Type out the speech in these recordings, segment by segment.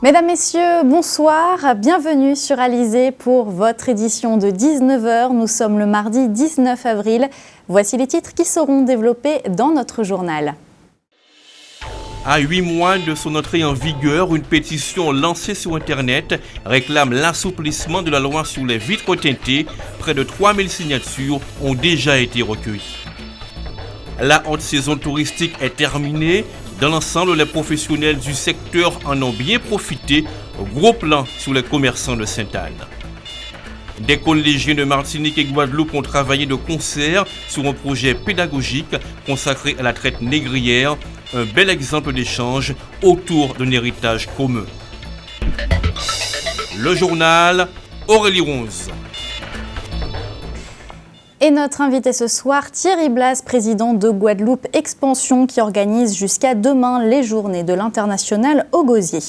Mesdames, Messieurs, bonsoir, bienvenue sur Alizé pour votre édition de 19h. Nous sommes le mardi 19 avril. Voici les titres qui seront développés dans notre journal. À 8 mois de son entrée en vigueur, une pétition lancée sur Internet réclame l'assouplissement de la loi sur les vitres teintées. Près de 3000 signatures ont déjà été recueillies. La haute saison touristique est terminée. Dans l'ensemble, les professionnels du secteur en ont bien profité. Gros plan sur les commerçants de Sainte-Anne. Des collégiens de Martinique et Guadeloupe ont travaillé de concert sur un projet pédagogique consacré à la traite négrière. Un bel exemple d'échange autour d'un héritage commun. Le journal, Aurélie Ronze. Et notre invité ce soir, Thierry Blas, président de Guadeloupe Expansion, qui organise jusqu'à demain les journées de l'international au gosier.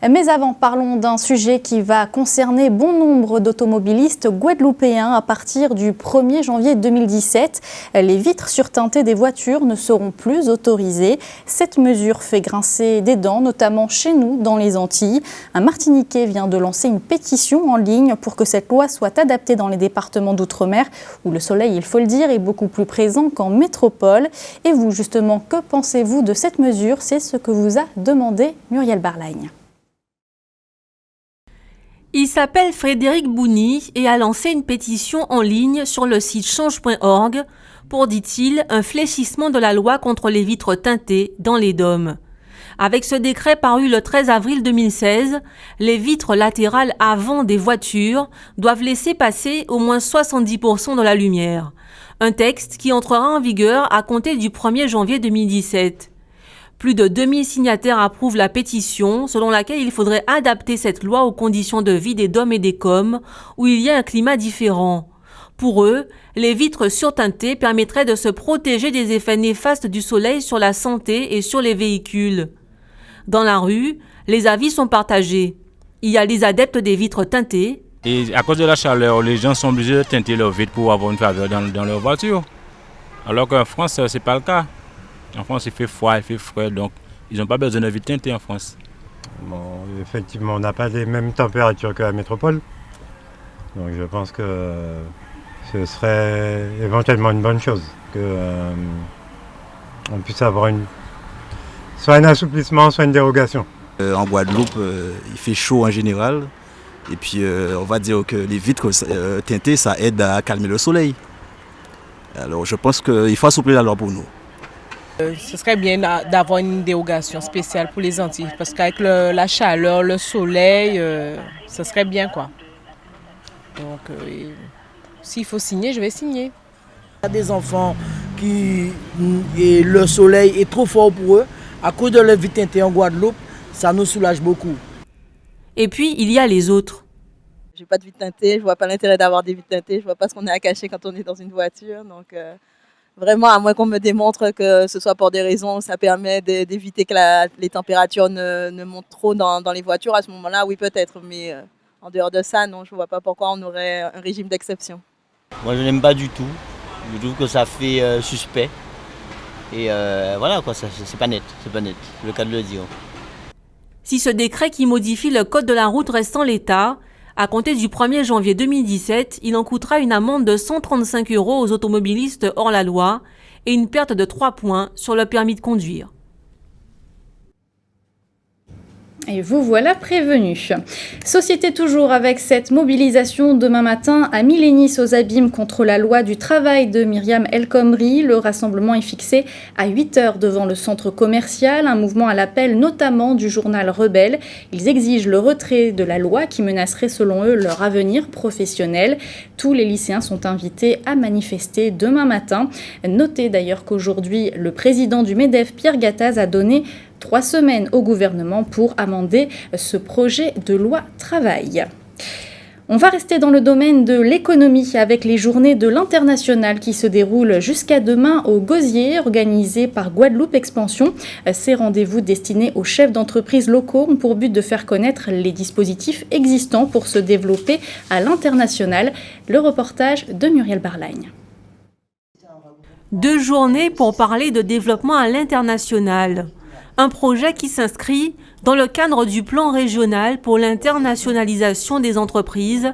Mais avant, parlons d'un sujet qui va concerner bon nombre d'automobilistes guadeloupéens à partir du 1er janvier 2017. Les vitres surteintées des voitures ne seront plus autorisées. Cette mesure fait grincer des dents, notamment chez nous, dans les Antilles. Un Martiniquais vient de lancer une pétition en ligne pour que cette loi soit adaptée dans les départements d'outre-mer, où le soleil, il faut le dire, est beaucoup plus présent qu'en métropole. Et vous, justement, que pensez-vous de cette mesure? C'est ce que vous a demandé Muriel Barlagne. Il s'appelle Frédéric Bouni et a lancé une pétition en ligne sur le site change.org pour, dit-il, un fléchissement de la loi contre les vitres teintées dans les DOM. Avec ce décret paru le 13 avril 2016, les vitres latérales avant des voitures doivent laisser passer au moins 70% de la lumière. Un texte qui entrera en vigueur à compter du 1er janvier 2017. Plus de 2000 signataires approuvent la pétition selon laquelle il faudrait adapter cette loi aux conditions de vie des DOM et des COM où il y a un climat différent. Pour eux, les vitres surteintées permettraient de se protéger des effets néfastes du soleil sur la santé et sur les véhicules. Dans la rue, les avis sont partagés. Il y a les adeptes des vitres teintées. Et à cause de la chaleur, les gens sont obligés de teinter leurs vitres pour avoir une faveur dans leur voiture. Alors qu'en France, ce n'est pas le cas. En France, il fait froid, il fait frais, donc ils n'ont pas besoin de vitres teintées en France. Bon, effectivement, on n'a pas les mêmes températures que la métropole. Donc je pense que ce serait éventuellement une bonne chose qu'on puisse avoir soit un assouplissement, soit une dérogation. En Guadeloupe, il fait chaud en général. Et puis on va dire que les vitres teintées, ça aide à calmer le soleil. Alors je pense qu'il faut assouplir la loi pour nous. Ce serait bien d'avoir une dérogation spéciale pour les Antilles, parce qu'avec la chaleur, le soleil, ce serait bien quoi. Donc s'il faut signer, je vais signer. Il y a des enfants et le soleil est trop fort pour eux. À cause de leur vitre teintée en Guadeloupe, ça nous soulage beaucoup. Et puis, il y a les autres. J'ai pas de vitre teintée, je vois pas l'intérêt d'avoir des vitres teintées, je vois pas ce qu'on a à cacher quand on est dans une voiture, donc... Vraiment, à moins qu'on me démontre que ce soit pour des raisons, ça permet d'éviter que les températures ne montent trop dans les voitures. À ce moment-là, oui, peut-être. Mais en dehors de ça, non, je ne vois pas pourquoi on aurait un régime d'exception. Moi, je n'aime pas du tout. Je trouve que ça fait suspect. Et voilà, quoi, c'est pas net. C'est pas net, c'est le cas de le dire. Si ce décret qui modifie le code de la route reste en l'état, à compter du 1er janvier 2017, il en coûtera une amende de 135 € aux automobilistes hors la loi et une perte de 3 points sur le permis de conduire. Et vous voilà prévenus. Société toujours avec cette mobilisation demain matin à Milénis aux Abîmes contre la loi du travail de Myriam El Khomri. Le rassemblement est fixé à 8h devant le centre commercial, un mouvement à l'appel notamment du journal Rebelle. Ils exigent le retrait de la loi qui menacerait selon eux leur avenir professionnel. Tous les lycéens sont invités à manifester demain matin. Notez d'ailleurs qu'aujourd'hui, le président du MEDEF, Pierre Gattaz, a donné 3 semaines au gouvernement pour amender ce projet de loi travail. On va rester dans le domaine de l'économie avec les journées de l'international qui se déroulent jusqu'à demain au Gosier, organisées par Guadeloupe Expansion. Ces rendez-vous destinés aux chefs d'entreprise locaux ont pour but de faire connaître les dispositifs existants pour se développer à l'international. Le reportage de Muriel Barlagne. 2 journées pour parler de développement à l'international. Un projet qui s'inscrit dans le cadre du plan régional pour l'internationalisation des entreprises.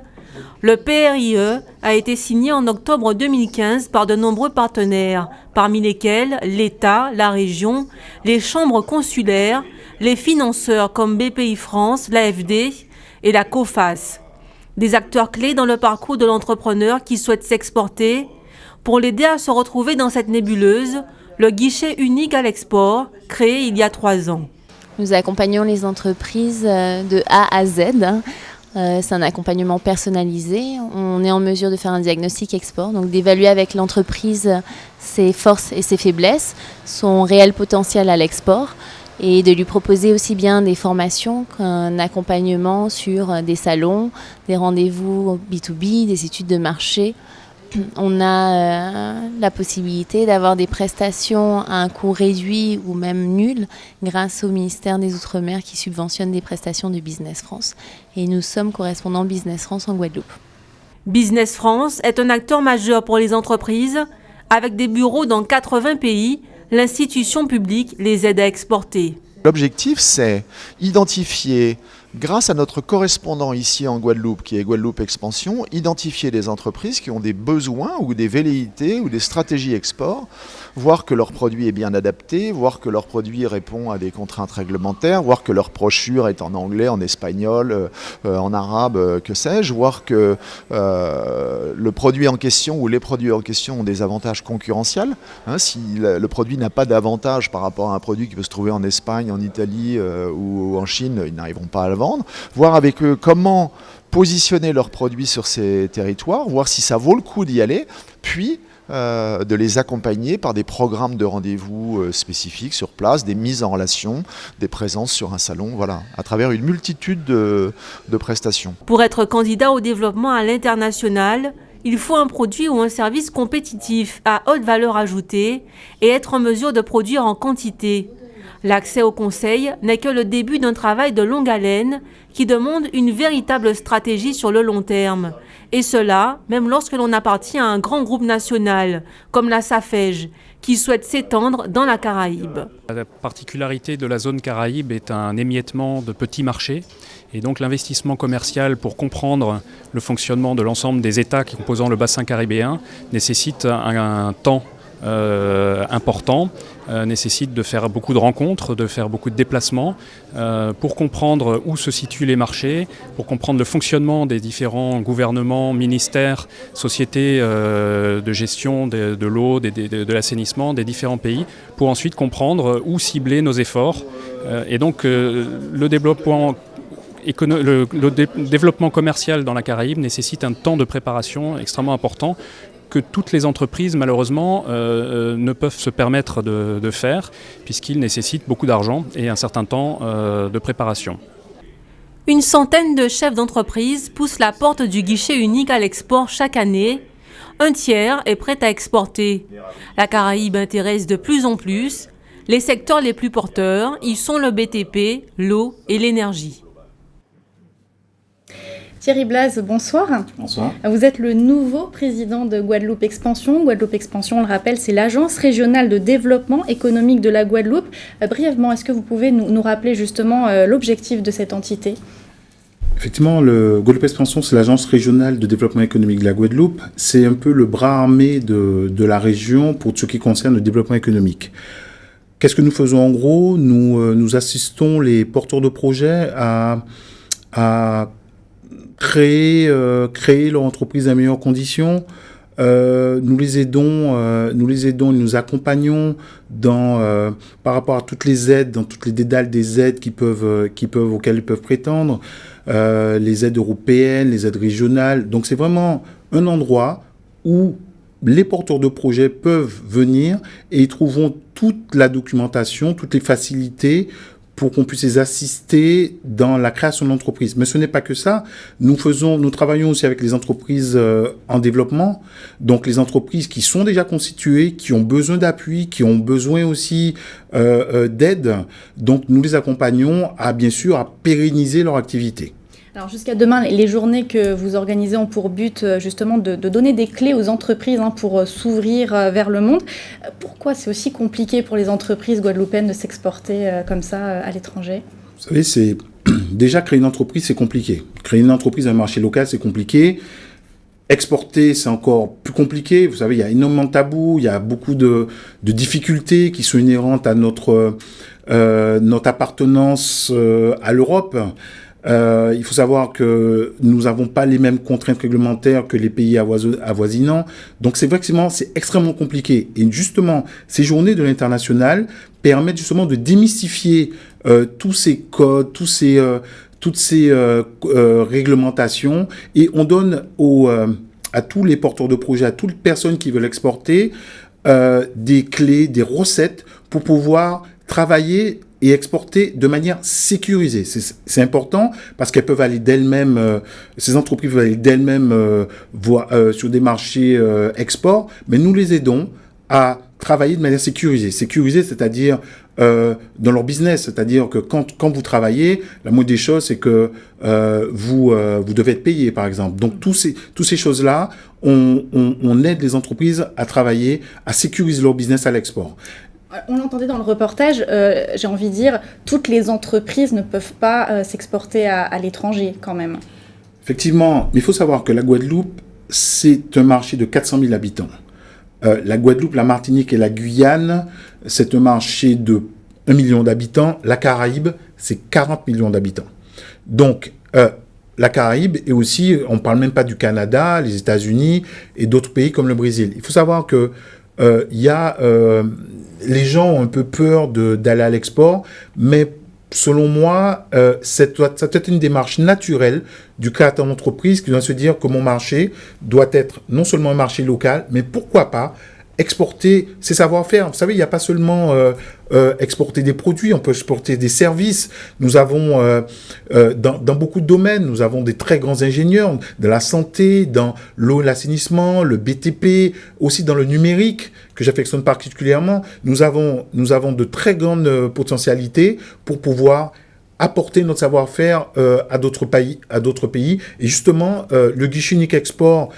Le PRIE a été signé en octobre 2015 par de nombreux partenaires, parmi lesquels l'État, la région, les chambres consulaires, les financeurs comme BPI France, l'AFD et la COFAS. Des acteurs clés dans le parcours de l'entrepreneur qui souhaite s'exporter. Pour l'aider à se retrouver dans cette nébuleuse, le guichet unique à l'export, créé il y a 3 ans. Nous accompagnons les entreprises de A à Z. C'est un accompagnement personnalisé. On est en mesure de faire un diagnostic export, donc d'évaluer avec l'entreprise ses forces et ses faiblesses, son réel potentiel à l'export, et de lui proposer aussi bien des formations qu'un accompagnement sur des salons, des rendez-vous B2B, des études de marché. On a la possibilité d'avoir des prestations à un coût réduit ou même nul grâce au ministère des Outre-mer qui subventionne des prestations de Business France. Et nous sommes correspondants Business France en Guadeloupe. Business France est un acteur majeur pour les entreprises. Avec des bureaux dans 80 pays, l'institution publique les aide à exporter. L'objectif, c'est identifier, grâce à notre correspondant ici en Guadeloupe, qui est Guadeloupe Expansion, identifier des entreprises qui ont des besoins ou des velléités ou des stratégies export, voir que leur produit est bien adapté, voir que leur produit répond à des contraintes réglementaires, voir que leur brochure est en anglais, en espagnol, en arabe, que sais-je, voir que le produit en question ou les produits en question ont des avantages concurrentiels. Si le produit n'a pas d'avantage par rapport à un produit qui peut se trouver en Espagne, en Italie ou en Chine, ils n'arriveront pas à le vendre. Voir avec eux comment positionner leurs produits sur ces territoires, voir si ça vaut le coup d'y aller, puis de les accompagner par des programmes de rendez-vous spécifiques sur place, des mises en relation, des présences sur un salon, voilà, à travers une multitude de prestations. Pour être candidat au développement à l'international, il faut un produit ou un service compétitif à haute valeur ajoutée et être en mesure de produire en quantité. L'accès au conseil n'est que le début d'un travail de longue haleine qui demande une véritable stratégie sur le long terme. Et cela, même lorsque l'on appartient à un grand groupe national, comme la SAFEJ, qui souhaite s'étendre dans la Caraïbe. La particularité de la zone Caraïbe est un émiettement de petits marchés. Et donc l'investissement commercial pour comprendre le fonctionnement de l'ensemble des États composant le bassin caribéen nécessite un temps important, nécessite de faire beaucoup de rencontres, de faire beaucoup de déplacements pour comprendre où se situent les marchés, pour comprendre le fonctionnement des différents gouvernements, ministères, sociétés de gestion de l'eau, de l'assainissement des différents pays, pour ensuite comprendre où cibler nos efforts. Et donc le développement commercial dans la Caraïbe nécessite un temps de préparation extrêmement important que toutes les entreprises, malheureusement, ne peuvent se permettre de faire, puisqu'il nécessite beaucoup d'argent et un certain temps de préparation. Une centaine de chefs d'entreprise poussent la porte du guichet unique à l'export chaque année. Un tiers est prêt à exporter. La Caraïbe intéresse de plus en plus. Les secteurs les plus porteurs y sont le BTP, l'eau et l'énergie. Thierry Blaze, bonsoir. Bonsoir. Vous êtes le nouveau président de Guadeloupe Expansion. Guadeloupe Expansion, on le rappelle, c'est l'agence régionale de développement économique de la Guadeloupe. Brièvement, est-ce que vous pouvez nous rappeler justement l'objectif de cette entité ? Effectivement, le Guadeloupe Expansion, c'est l'agence régionale de développement économique de la Guadeloupe. C'est un peu le bras armé de la région pour ce qui concerne le développement économique. Qu'est-ce que nous faisons en gros ? Nous assistons les porteurs de projets à créer leur entreprise dans les meilleures conditions. Nous les aidons, nous accompagnons par rapport à toutes les aides, dans toutes les dédales des aides auxquelles ils peuvent prétendre, les aides européennes, les aides régionales. Donc c'est vraiment un endroit où les porteurs de projets peuvent venir et ils trouveront toute la documentation, toutes les facilités pour qu'on puisse les assister dans la création d'entreprises. Mais ce n'est pas que ça. Nous travaillons aussi avec les entreprises en développement, donc les entreprises qui sont déjà constituées, qui ont besoin d'appui, qui ont besoin aussi d'aide. Donc nous les accompagnons bien sûr à pérenniser leur activité. Alors jusqu'à demain, les journées que vous organisez ont pour but justement de donner des clés aux entreprises pour s'ouvrir vers le monde. Pourquoi c'est aussi compliqué pour les entreprises guadeloupéennes de s'exporter comme ça à l'étranger ? Vous savez, c'est déjà créer une entreprise, c'est compliqué. Créer une entreprise dans un marché local, c'est compliqué. Exporter, c'est encore plus compliqué. Vous savez, il y a énormément de tabous, il y a beaucoup de difficultés qui sont inhérentes à notre appartenance à l'Europe. Il faut savoir que nous n'avons pas les mêmes contraintes réglementaires que les pays avoisinants. Donc c'est effectivement, c'est extrêmement compliqué. Et justement, ces journées de l'international permettent justement de démystifier tous ces codes, toutes ces réglementations, et on donne à tous les porteurs de projets, à toutes les personnes qui veulent exporter, des clés, des recettes pour pouvoir travailler et exporter de manière sécurisée. C'est important parce qu'elles peuvent aller d'elles-mêmes, ces entreprises peuvent aller d'elles-mêmes sur des marchés export, mais nous les aidons à travailler de manière sécurisée. Sécurisée, c'est-à-dire dans leur business, c'est-à-dire que quand vous travaillez, la moindre des choses, c'est que vous devez être payé, par exemple. Donc, toutes ces choses-là, on aide les entreprises à travailler, à sécuriser leur business à l'export. On l'entendait dans le reportage, j'ai envie de dire, toutes les entreprises ne peuvent pas s'exporter à l'étranger quand même. Effectivement, mais il faut savoir que la Guadeloupe, c'est un marché de 400 000 habitants. La Guadeloupe, la Martinique et la Guyane, c'est un marché de 1 million d'habitants. La Caraïbe, c'est 40 millions d'habitants. Donc, la Caraïbe, et aussi, on ne parle même pas du Canada, les États-Unis et d'autres pays comme le Brésil. Il faut savoir que les gens ont un peu peur d'aller à l'export, mais selon moi, ça doit être une démarche naturelle du créateur d'entreprise qui doit se dire que mon marché doit être non seulement un marché local, mais pourquoi pas exporter ses savoir-faire. Vous savez, il n'y a pas seulement exporter des produits, on peut exporter des services. Nous avons, dans beaucoup de domaines, nous avons des très grands ingénieurs de la santé, dans l'eau et l'assainissement, le BTP, aussi dans le numérique, que j'affectionne particulièrement. Nous avons de très grandes potentialités pour pouvoir apporter notre savoir-faire à d'autres pays. Et justement, le guichet unique export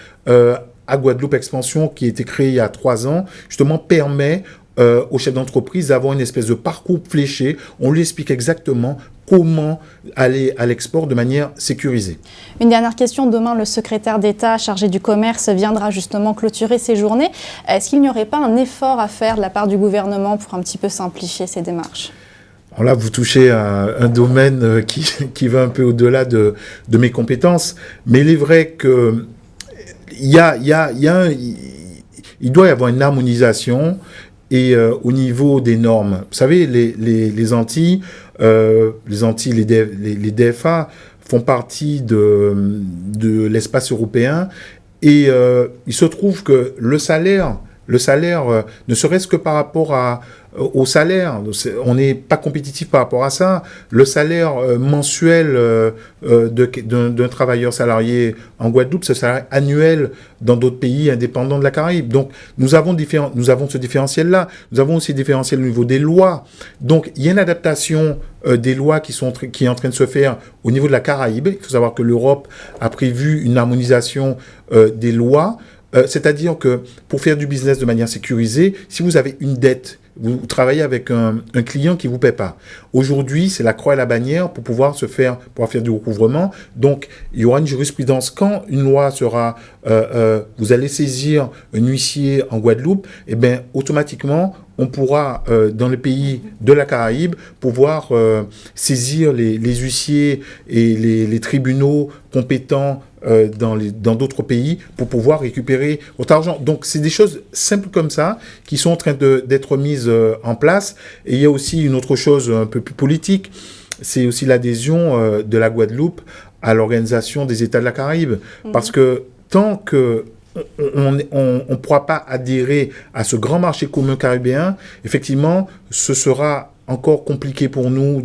à Guadeloupe Expansion, qui a été créé il y a 3 ans, justement permet aux chefs d'entreprise d'avoir une espèce de parcours fléché. On lui explique exactement comment aller à l'export de manière sécurisée. Une dernière question. Demain, le secrétaire d'État chargé du commerce viendra justement clôturer ces journées. Est-ce qu'il n'y aurait pas un effort à faire de la part du gouvernement pour un petit peu simplifier ces démarches ? Alors là, vous touchez à un domaine qui va un peu au-delà de mes compétences, mais il est vrai que il doit y avoir une harmonisation et au niveau des normes. Vous savez, les Antilles, les DFA font partie de l'espace européen et il se trouve que le salaire, ne serait-ce que par rapport au salaire, on n'est pas compétitif par rapport à ça. Le salaire mensuel d'un travailleur salarié en Guadeloupe, c'est le salaire annuel dans d'autres pays indépendants de la Caraïbe. Donc, nous avons ce différentiel-là. Nous avons aussi des différentiels au niveau des lois. Donc, il y a une adaptation des lois qui est en train de se faire au niveau de la Caraïbe. Il faut savoir que l'Europe a prévu une harmonisation des lois. C'est-à-dire que pour faire du business de manière sécurisée, si vous avez une dette, vous travaillez avec un client qui ne vous paie pas. Aujourd'hui, c'est la croix et la bannière pour pouvoir faire du recouvrement. Donc, il y aura une jurisprudence. Quand une loi sera... vous allez saisir un huissier en Guadeloupe, et bien, automatiquement, on pourra, dans le pays de la Caraïbe, pouvoir saisir les huissiers et les tribunaux compétents dans d'autres pays pour pouvoir récupérer votre argent. Donc, c'est des choses simples comme ça qui sont en train d'être mises en place. Et il y a aussi une autre chose un peu plus politique, c'est aussi l'adhésion de la Guadeloupe à l'Organisation des États de la Caraïbe. Parce que tant que on ne pourra pas adhérer à ce grand marché commun caribéen, effectivement, ce sera encore compliqué pour nous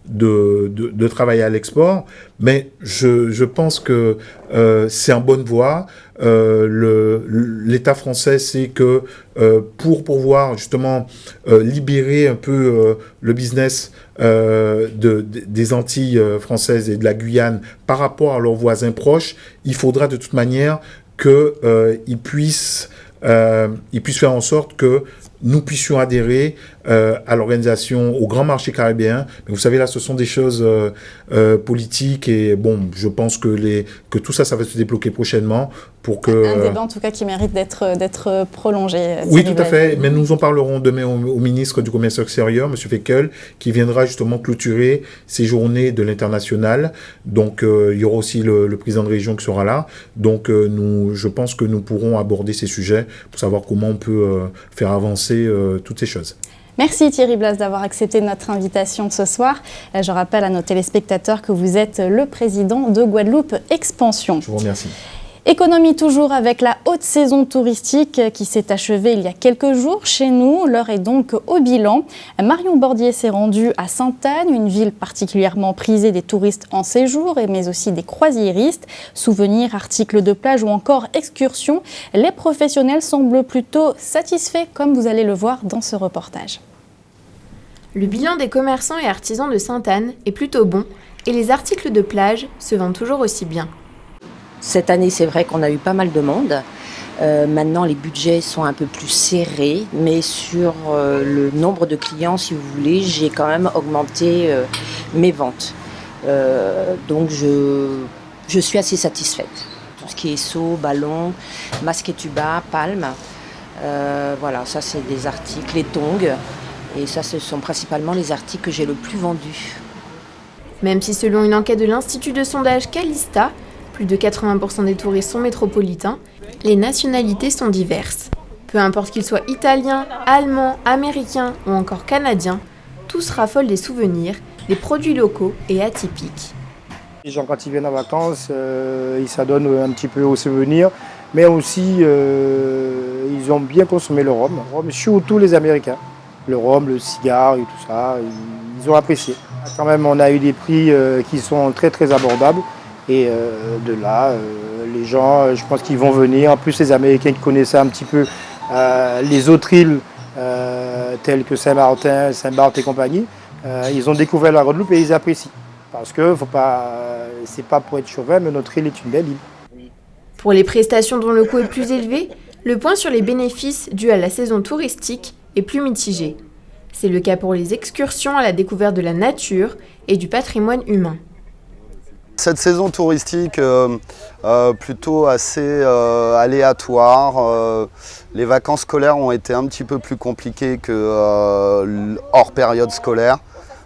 de travailler à l'export, mais je pense que c'est en bonne voie. L'État français sait que pour pouvoir justement libérer un peu le business des Antilles françaises et de la Guyane par rapport à leurs voisins proches, il faudra de toute manière qu'ils puissent faire en sorte que nous puissions adhérer à l'organisation, au grand marché caribéen. Mais vous savez, là, ce sont des choses politiques et bon, je pense que tout ça va se débloquer prochainement pour que... Un débat, en tout cas, qui mérite d'être prolongé. Oui, tout à fait. Mais nous en parlerons demain au ministre du Commerce extérieur, M. Feckel, qui viendra justement clôturer ces journées de l'international. Donc, il y aura aussi le président de région qui sera là. Donc, je pense que nous pourrons aborder ces sujets pour savoir comment on peut faire avancer toutes ces choses. Merci Thierry Blas d'avoir accepté notre invitation ce soir. Je rappelle à nos téléspectateurs que vous êtes le président de Guadeloupe Expansion. Je vous remercie. Économie toujours avec la haute saison touristique qui s'est achevée il y a quelques jours chez nous. L'heure est donc au bilan. Marion Bordier s'est rendue à Sainte-Anne, une ville particulièrement prisée des touristes en séjour, mais aussi des croisiéristes. Souvenirs, articles de plage ou encore excursions. Les professionnels semblent plutôt satisfaits, comme vous allez le voir dans ce reportage. Le bilan des commerçants et artisans de Sainte-Anne est plutôt bon et les articles de plage se vendent toujours aussi bien. Cette année, c'est vrai qu'on a eu pas mal de monde. Maintenant, les budgets sont un peu plus serrés, mais sur le nombre de clients, si vous voulez, j'ai quand même augmenté mes ventes. Donc, je suis assez satisfaite. Tout ce qui est seau, ballon, masque et tuba, palme, voilà, ça c'est des articles, les tongs, et ça ce sont principalement les articles que j'ai le plus vendus. Même si selon une enquête de l'Institut de sondage Calista, plus de 80% des touristes sont métropolitains, les nationalités sont diverses. Peu importe qu'ils soient italiens, allemands, américains ou encore canadiens, tous raffolent des souvenirs, des produits locaux et atypiques. Les gens, quand ils viennent en vacances, ils s'adonnent un petit peu aux souvenirs, mais aussi ils ont bien consommé le rhum, surtout les Américains. Le rhum, le cigare et tout ça, ils ont apprécié. Quand même, on a eu des prix qui sont très très abordables. Et de là, les gens, je pense qu'ils vont venir. En plus, les Américains qui connaissaient un petit peu les autres îles telles que Saint-Martin, Saint-Barth et compagnie, ils ont découvert la Guadeloupe et ils apprécient. Parce que c'est pas pour être chauvin, mais notre île est une belle île. Pour les prestations dont le coût est plus élevé, le point sur les bénéfices dus à la saison touristique est plus mitigé. C'est le cas pour les excursions à la découverte de la nature et du patrimoine humain. Cette saison touristique plutôt assez aléatoire. Les vacances scolaires ont été un petit peu plus compliquées que hors période scolaire.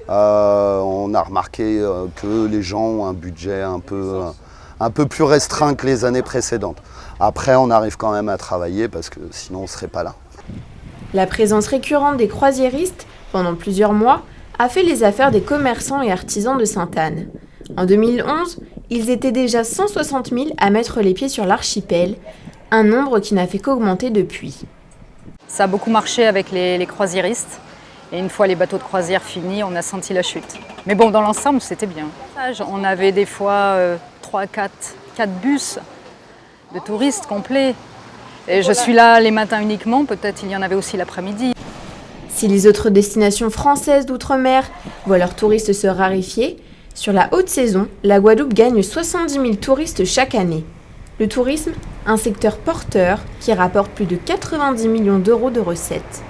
On a remarqué que les gens ont un budget un peu plus restreint que les années précédentes. Après, on arrive quand même à travailler parce que sinon on ne serait pas là. La présence récurrente des croisiéristes pendant plusieurs mois a fait les affaires des commerçants et artisans de Sainte-Anne. En 2011, ils étaient déjà 160 000 à mettre les pieds sur l'archipel, un nombre qui n'a fait qu'augmenter depuis. Ça a beaucoup marché avec les croisiéristes. Et une fois les bateaux de croisière finis, on a senti la chute. Mais bon, dans l'ensemble, c'était bien. On avait des fois 3-4 bus de touristes complets. Et je suis là les matins uniquement, peut-être il y en avait aussi l'après-midi. Si les autres destinations françaises d'outre-mer voient leurs touristes se raréfier, sur la haute saison, la Guadeloupe gagne 70 000 touristes chaque année. Le tourisme, un secteur porteur qui rapporte plus de 90 millions d'euros de recettes.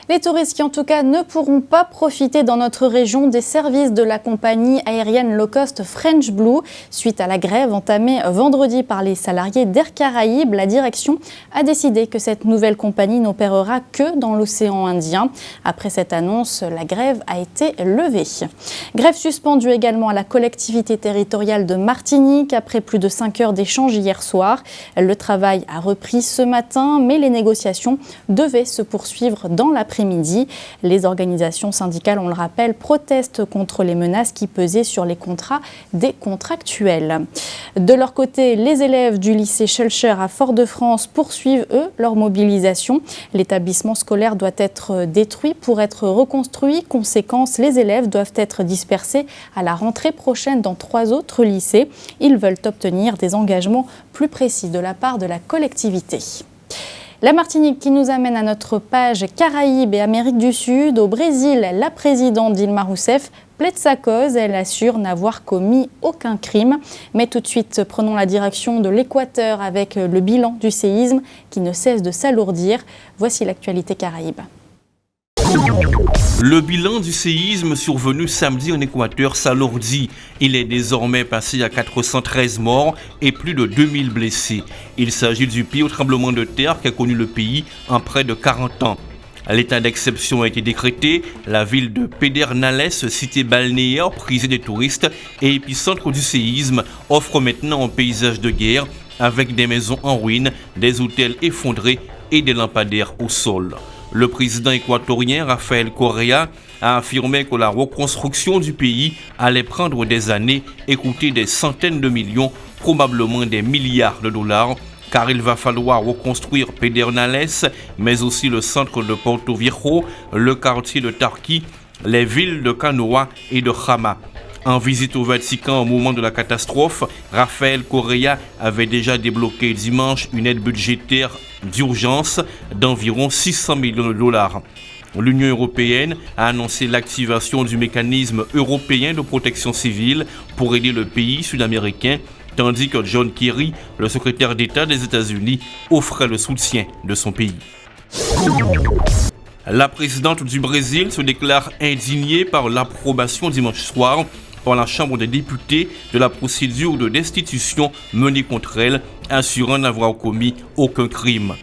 Les touristes qui en tout cas ne pourront pas profiter dans notre région des services de la compagnie aérienne low-cost French Blue. Suite à la grève entamée vendredi par les salariés d'Air Caraïbes, la direction a décidé que cette nouvelle compagnie n'opérera que dans l'océan Indien. Après cette annonce, la grève a été levée. Grève suspendue également à la collectivité territoriale de Martinique après plus de 5 heures d'échange hier soir. Le travail a repris ce matin, mais les négociations devaient se poursuivre dans l'après-midi après-midi. Les organisations syndicales, on le rappelle, protestent contre les menaces qui pesaient sur les contrats des contractuels. De leur côté, les élèves du lycée Schulcher à Fort-de-France poursuivent, eux, leur mobilisation. L'établissement scolaire doit être détruit pour être reconstruit. Conséquence, les élèves doivent être dispersés à la rentrée prochaine dans 3 autres lycées. Ils veulent obtenir des engagements plus précis de la part de la collectivité. La Martinique qui nous amène à notre page Caraïbes et Amérique du Sud. Au Brésil, la présidente Dilma Rousseff plaide sa cause. Elle assure n'avoir commis aucun crime. Mais tout de suite, prenons la direction de l'Équateur avec le bilan du séisme qui ne cesse de s'alourdir. Voici l'actualité Caraïbes. Le bilan du séisme survenu samedi en Équateur s'alourdit. Il est désormais passé à 413 morts et plus de 2000 blessés. Il s'agit du pire tremblement de terre qu'a connu le pays en près de 40 ans. L'état d'exception a été décrété. La ville de Pedernales, cité balnéaire prisée des touristes et épicentre du séisme, offre maintenant un paysage de guerre avec des maisons en ruine, des hôtels effondrés et des lampadaires au sol. Le président équatorien Rafael Correa a affirmé que la reconstruction du pays allait prendre des années et coûter des centaines de millions, probablement des milliards de dollars, car il va falloir reconstruire Pedernales, mais aussi le centre de Porto Viejo, le quartier de Tarqui, les villes de Canoa et de Jama. En visite au Vatican au moment de la catastrophe, Rafael Correa avait déjà débloqué dimanche une aide budgétaire d'urgence d'environ 600 millions de dollars. L'Union européenne a annoncé l'activation du mécanisme européen de protection civile pour aider le pays sud-américain, tandis que John Kerry, le secrétaire d'État des États-Unis, offrait le soutien de son pays. La présidente du Brésil se déclare indignée par l'approbation dimanche soir par la Chambre des députés de la procédure de destitution menée contre elle, assurant n'avoir commis aucun crime.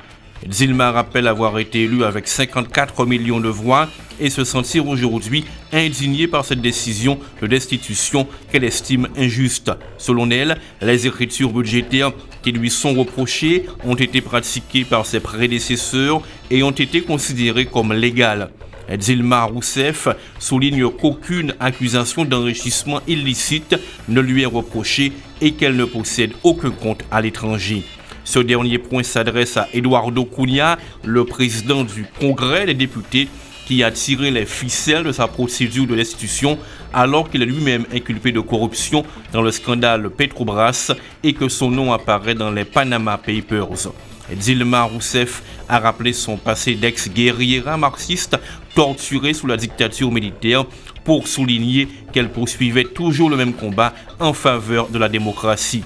Dilma rappelle avoir été élue avec 54 millions de voix et se sentir aujourd'hui indignée par cette décision de destitution qu'elle estime injuste. Selon elle, les écritures budgétaires qui lui sont reprochées ont été pratiquées par ses prédécesseurs et ont été considérées comme légales. Dilma Rousseff souligne qu'aucune accusation d'enrichissement illicite ne lui est reprochée et qu'elle ne possède aucun compte à l'étranger. Ce dernier point s'adresse à Eduardo Cunha, le président du Congrès des députés, qui a tiré les ficelles de sa procédure de destitution alors qu'il est lui-même inculpé de corruption dans le scandale Petrobras et que son nom apparaît dans les Panama Papers. Dilma Rousseff a rappelé son passé d'ex-guerriera marxiste torturée sous la dictature militaire pour souligner qu'elle poursuivait toujours le même combat en faveur de la démocratie.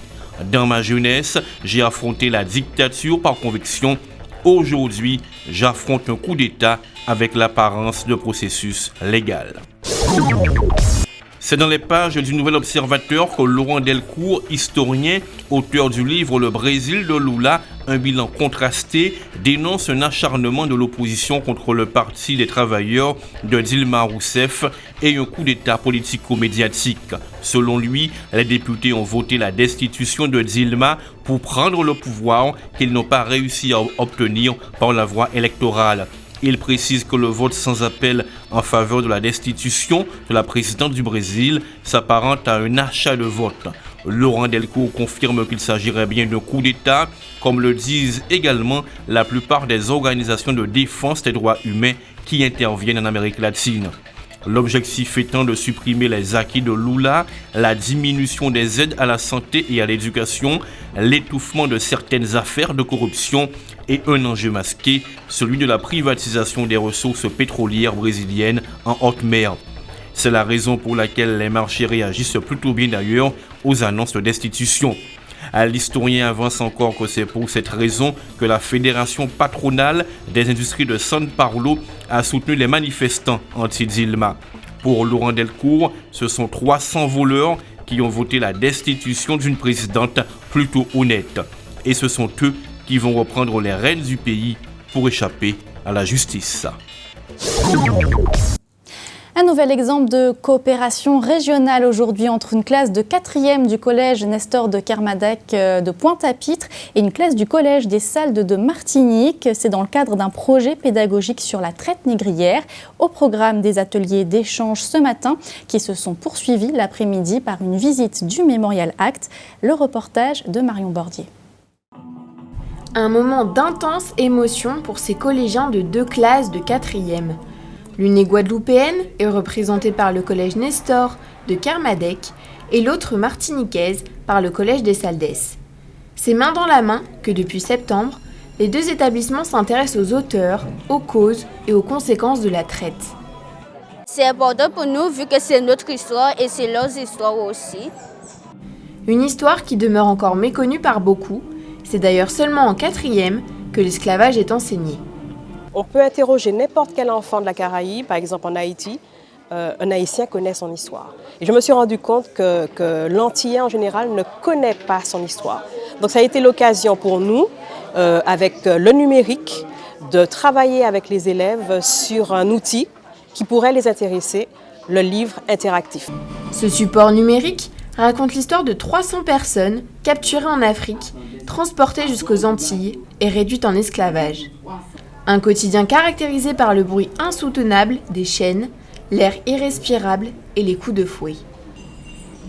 Dans ma jeunesse, j'ai affronté la dictature par conviction. Aujourd'hui, j'affronte un coup d'État avec l'apparence de processus légal. C'est dans les pages du Nouvel Observateur que Laurent Delcourt, historien, auteur du livre Le Brésil de Lula, un bilan contrasté, dénonce un acharnement de l'opposition contre le Parti des travailleurs de Dilma Rousseff et un coup d'État politico-médiatique. Selon lui, les députés ont voté la destitution de Dilma pour prendre le pouvoir qu'ils n'ont pas réussi à obtenir par la voie électorale. Il précise que le vote sans appel en faveur de la destitution de la présidente du Brésil s'apparente à un achat de vote. Laurent Delcourt confirme qu'il s'agirait bien d'un coup d'État, comme le disent également la plupart des organisations de défense des droits humains qui interviennent en Amérique latine. L'objectif étant de supprimer les acquis de Lula, la diminution des aides à la santé et à l'éducation, l'étouffement de certaines affaires de corruption et un enjeu masqué, celui de la privatisation des ressources pétrolières brésiliennes en haute mer. C'est la raison pour laquelle les marchés réagissent plutôt bien d'ailleurs aux annonces de destitution. L'historien avance encore que c'est pour cette raison que la Fédération patronale des industries de São Paulo a soutenu les manifestants anti-Dilma. Pour Laurent Delcourt, ce sont 300 voleurs qui ont voté la destitution d'une présidente plutôt honnête. Et ce sont eux qui vont reprendre les rênes du pays pour échapper à la justice. Un nouvel exemple de coopération régionale aujourd'hui entre une classe de 4e du collège Nestor de Kermadec de Pointe-à-Pitre et une classe du collège des Salles de Martinique. C'est dans le cadre d'un projet pédagogique sur la traite négrière. Au programme des ateliers d'échange ce matin qui se sont poursuivis l'après-midi par une visite du Memorial Act. Le reportage de Marion Bordier. Un moment d'intense émotion pour ces collégiens de 2 classes de 4e. L'une est guadeloupéenne et représentée par le collège Nestor de Kermadec et l'autre martiniquaise par le collège des Salles. C'est main dans la main que depuis septembre, les 2 établissements s'intéressent aux auteurs, aux causes et aux conséquences de la traite. C'est important pour nous vu que c'est notre histoire et c'est leurs histoires aussi. Une histoire qui demeure encore méconnue par beaucoup. C'est d'ailleurs seulement en 4e que l'esclavage est enseigné. On peut interroger n'importe quel enfant de la Caraïbe, par exemple en Haïti, un Haïtien connaît son histoire. Et je me suis rendu compte que l'Antillais en général ne connaît pas son histoire. Donc ça a été l'occasion pour nous, avec le numérique, de travailler avec les élèves sur un outil qui pourrait les intéresser, le livre interactif. Ce support numérique raconte l'histoire de 300 personnes capturées en Afrique, transportées jusqu'aux Antilles et réduites en esclavage. Un quotidien caractérisé par le bruit insoutenable des chaînes, l'air irrespirable et les coups de fouet.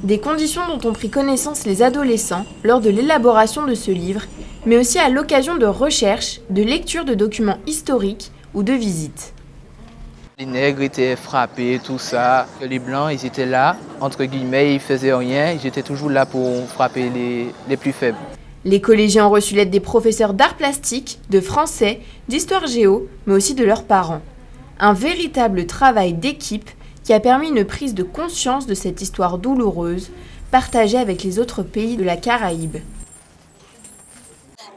Des conditions dont ont pris connaissance les adolescents lors de l'élaboration de ce livre, mais aussi à l'occasion de recherches, de lectures de documents historiques ou de visites. Les nègres étaient frappés, tout ça. Les blancs, ils étaient là, entre guillemets, ils faisaient rien, ils étaient toujours là pour frapper les plus faibles. Les collégiens ont reçu l'aide des professeurs d'art plastique, de français, d'histoire géo, mais aussi de leurs parents. Un véritable travail d'équipe qui a permis une prise de conscience de cette histoire douloureuse, partagée avec les autres pays de la Caraïbe.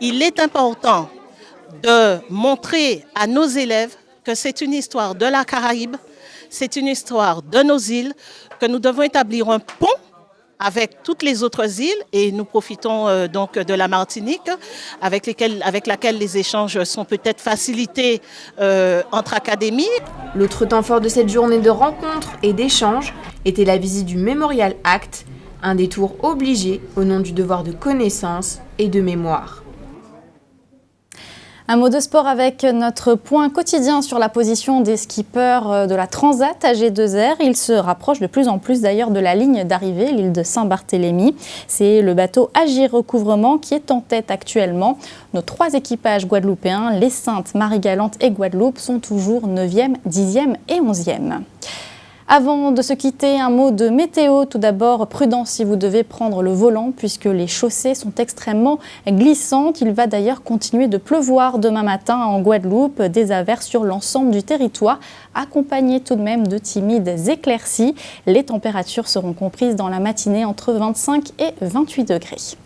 Il est important de montrer à nos élèves que c'est une histoire de la Caraïbe, c'est une histoire de nos îles, que nous devons établir un pont avec toutes les autres îles et nous profitons donc de la Martinique avec laquelle les échanges sont peut-être facilités entre académies. L'autre temps fort de cette journée de rencontres et d'échanges était la visite du Memorial Act, un détour obligé au nom du devoir de connaissance et de mémoire. Un mot de sport avec notre point quotidien sur la position des skippers de la Transat AG2R. Ils se rapprochent de plus en plus d'ailleurs de la ligne d'arrivée, l'île de Saint-Barthélemy. C'est le bateau Agir Recouvrement qui est en tête actuellement. Nos 3 équipages guadeloupéens, les Saintes, Marie-Galante et Guadeloupe, sont toujours 9e, 10e et 11e. Avant de se quitter, un mot de météo. Tout d'abord, prudence si vous devez prendre le volant puisque les chaussées sont extrêmement glissantes. Il va d'ailleurs continuer de pleuvoir demain matin en Guadeloupe, des averses sur l'ensemble du territoire, accompagnées tout de même de timides éclaircies. Les températures seront comprises dans la matinée entre 25 et 28 degrés.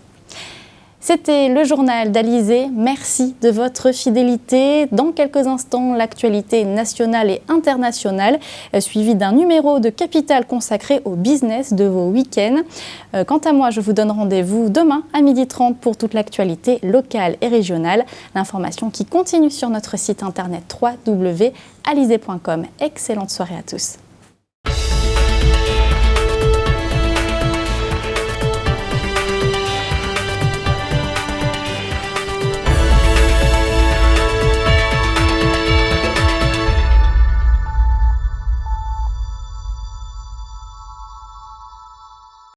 C'était le journal d'Alizé. Merci de votre fidélité. Dans quelques instants, l'actualité nationale et internationale, suivie d'un numéro de Capital consacré au business de vos week-ends. Quant à moi, je vous donne rendez-vous demain à 12h30 pour toute l'actualité locale et régionale. L'information qui continue sur notre site internet www.alizé.com. Excellente soirée à tous.